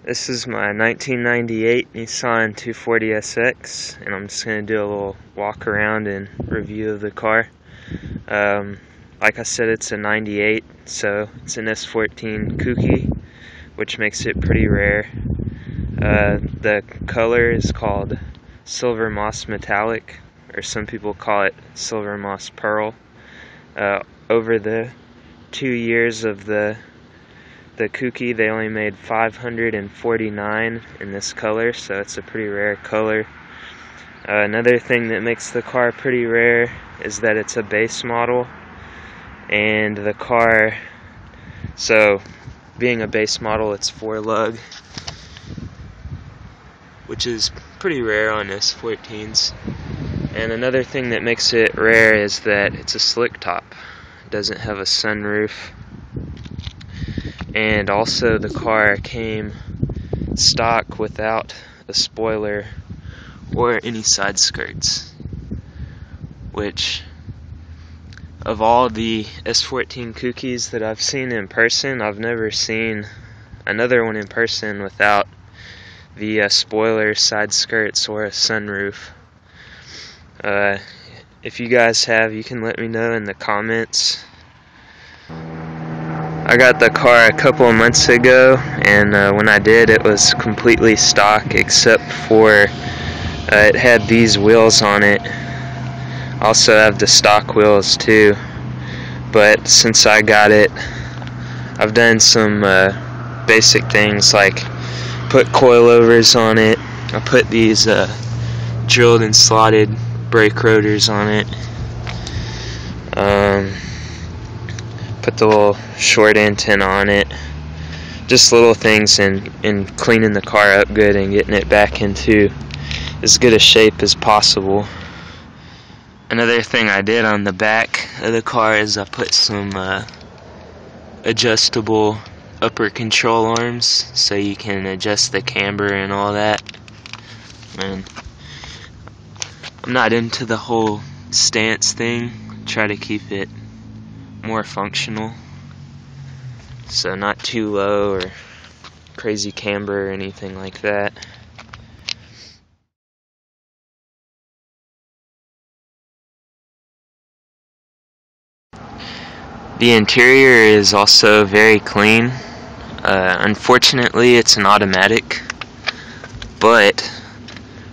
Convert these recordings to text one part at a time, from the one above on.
This is my 1998 Nissan 240SX, and I'm just going to do a little walk around and review of the car. Like I said, it's a 98, so it's an S14 Kouki, which makes it pretty rare. The color is called Silver Moss Metallic, or some people call it Silver Moss Pearl. Over the 2 years of the Kouki, they only made 549 in this color, so it's a pretty rare color. Another thing that makes the car pretty rare is that it's a base model, and the car, so being a base model, it's 4-lug, which is pretty rare on S14s. And another thing that makes it rare is that it's a slick top. It doesn't have a sunroof. And also the car came stock without a spoiler or any side skirts, which of all the S14 Koukis that I've seen in person, I've never seen another one in person without the spoiler, side skirts, or a sunroof. If you guys have, you can let me know in the comments. I got the car a couple of months ago, and when I did, it was completely stock except for it had these wheels on it. I also have the stock wheels too, but since I got it, I've done some basic things like put coilovers on it. I put these drilled and slotted brake rotors on it. Put the little short antenna on it. Just little things in cleaning the car up good and getting it back into as good a shape as possible. Another thing I did on the back of the car is I put some adjustable upper control arms so you can adjust the camber and all that. And I'm not into the whole stance thing. Try to keep it more functional, so not too low or crazy camber or anything like that. The interior is also very clean. Unfortunately, it's an automatic, but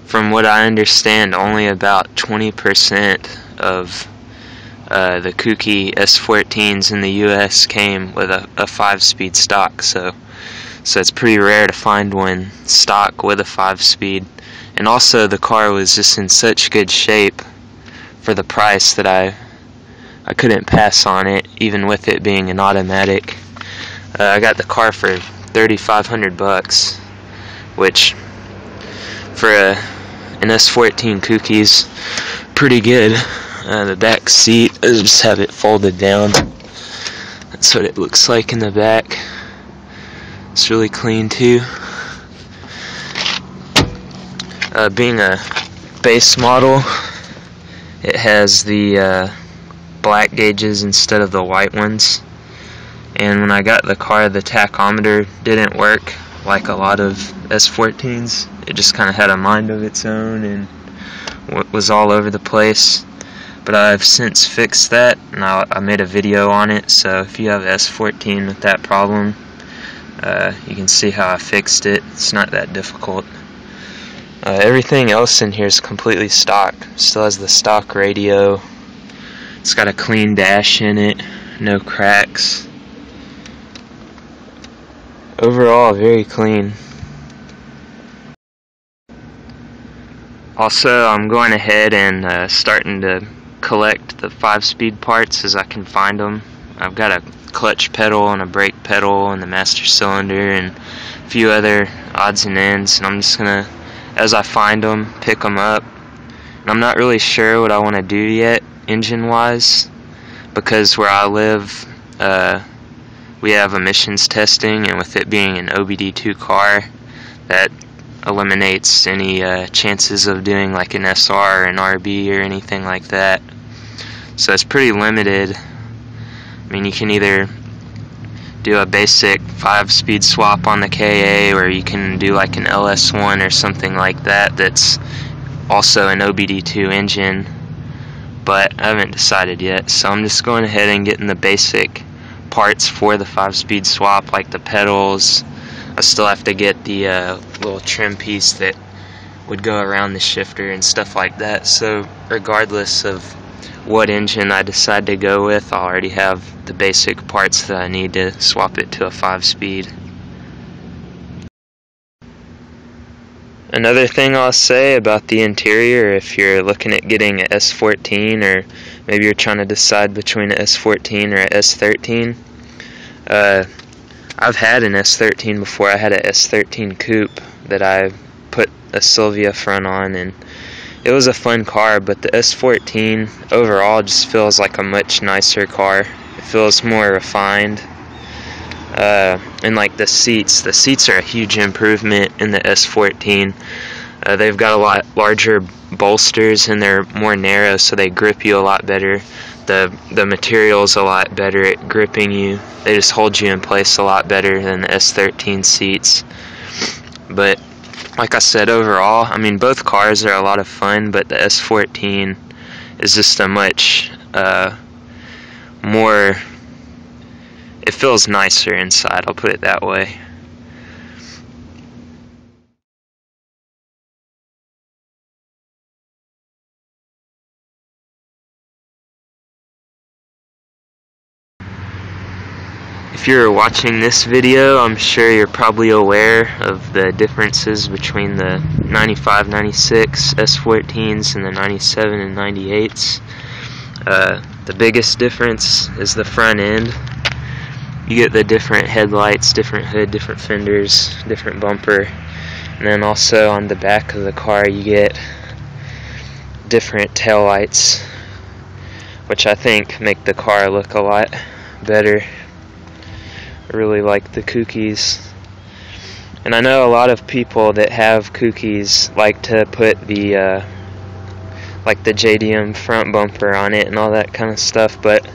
from what I understand, only about 20% of the Kouki S14s in the US came with a 5-speed stock, so it's pretty rare to find one stock with a 5-speed. And also the car was just in such good shape for the price that I couldn't pass on it, even with it being an automatic. I got the car for $3,500, which for an S14 Kouki's pretty good. The back seat, I just have it folded down. That's what it looks like in the back. It's really clean too. Being a base model, it has the black gauges instead of the white ones. And when I got the car, the tachometer didn't work like a lot of S14s. It just kind of had a mind of its own and was all over the place. But I've since fixed that, and I made a video on it, so if you have S14 with that problem, you can see how I fixed it. It's not that difficult. Everything else in here is completely stock. Still has the stock radio. It's got a clean dash in it, no cracks. Overall, very clean. Also, I'm going ahead and starting to collect the 5-speed parts as I can find them. I've got a clutch pedal and a brake pedal and the master cylinder and a few other odds and ends, and I'm just gonna, as I find them, pick them up. And I'm not really sure what I want to do yet engine wise, because where I live we have emissions testing, and with it being an OBD2 car, that eliminates any chances of doing like an SR or an RB or anything like that. So it's pretty limited. I mean, you can either do a basic 5-speed swap on the KA, or you can do like an LS1 or something like that that's also an OBD2 engine, but I haven't decided yet, so I'm just going ahead and getting the basic parts for the 5-speed swap, like the pedals. I still have to get the little trim piece that would go around the shifter and stuff like that, so regardless of what engine I decide to go with, I already have the basic parts that I need to swap it to a 5-speed. Another thing I'll say about the interior, if you're looking at getting an S14, or maybe you're trying to decide between an S14 or an S13, I've had an S13 before. I had an S14 Coupe that I put a Sylvia front on, and it was a fun car, but the S14 overall just feels like a much nicer car. It feels more refined. And like the seats are a huge improvement in the S14. They've got a lot larger bolsters and they're more narrow, so they grip you a lot better. The material's a lot better at gripping you. They just hold you in place a lot better than the S13 seats. But like I said, overall, I mean, both cars are a lot of fun, but the S14 is just a much more, it feels nicer inside, I'll put it that way. If you're watching this video, I'm sure you're probably aware of the differences between the 95, 96 S14s and the 97 and 98s. The biggest difference is the front end. You get the different headlights, different hood, different fenders, different bumper, and then also on the back of the car you get different taillights, which I think make the car look a lot better. I really like the Koukis, and I know a lot of people that have Koukis like to put the like the JDM front bumper on it and all that kind of stuff, but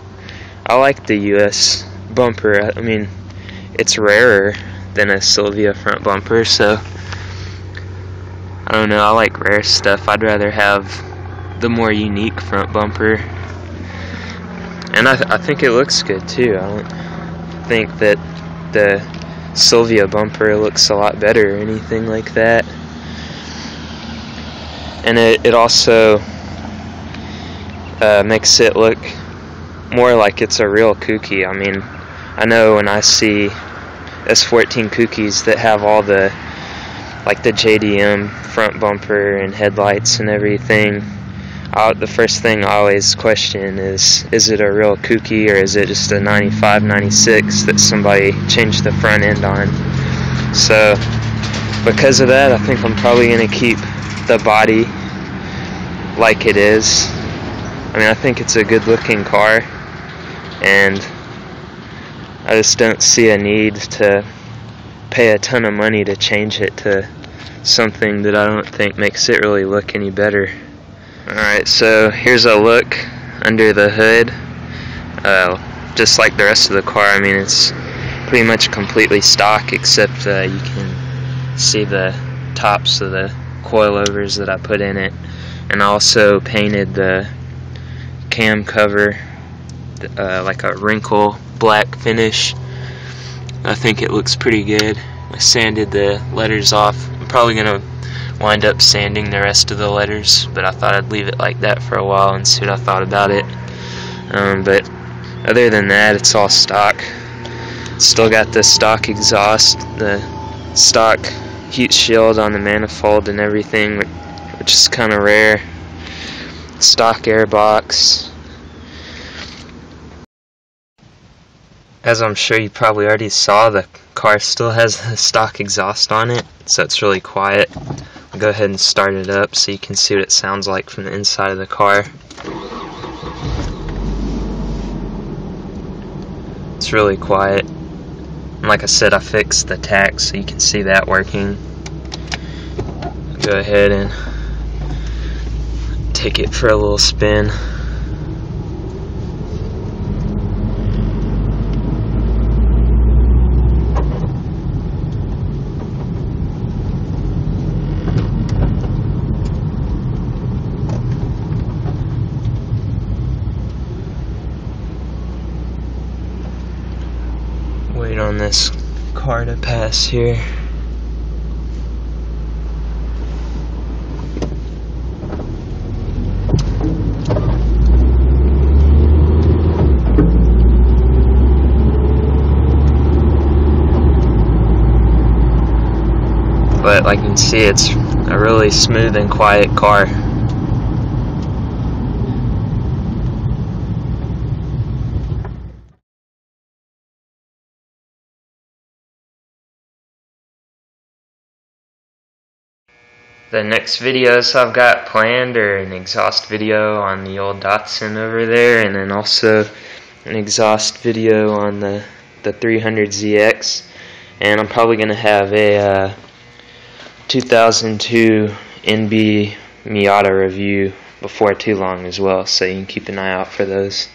I like the US bumper. I mean, it's rarer than a Sylvia front bumper, so I don't know, I like rare stuff. I'd rather have the more unique front bumper, and I think it looks good too. I don't think that the Sylvia bumper looks a lot better or anything like that, and it also makes it look more like it's a real Kouki. I mean, I know when I see S14 Koukis that have all the like the JDM front bumper and headlights and everything, the first thing I always question is it a real Kouki or is it just a 95, 96 that somebody changed the front end on? So because of that, I think I'm probably going to keep the body like it is. I mean, I think it's a good looking car, and I just don't see a need to pay a ton of money to change it to something that I don't think makes it really look any better. Alright, so here's a look under the hood. Just like the rest of the car, I mean, it's pretty much completely stock, except you can see the tops of the coilovers that I put in it. And I also painted the cam cover like a wrinkle black finish. I think it looks pretty good. I sanded the letters off. I'm probably going to wind up sanding the rest of the letters, but I thought I'd leave it like that for a while and see what I thought about it. But other than that, it's all stock. Still got the stock exhaust, the stock heat shield on the manifold and everything, which is kind of rare. Stock air box. As I'm sure you probably already saw, the car still has the stock exhaust on it, so it's really quiet. I'll go ahead and start it up so you can see what it sounds like from the inside of the car. It's really quiet. And like I said, I fixed the tach so you can see that working. Go ahead and take it for a little spin. wait on this car to pass here. But like you can see, it's a really smooth and quiet car. The next videos I've got planned are an exhaust video on the old Datsun over there, and then also an exhaust video on the 300ZX, and I'm probably going to have a 2002 NB Miata review before too long as well, so you can keep an eye out for those.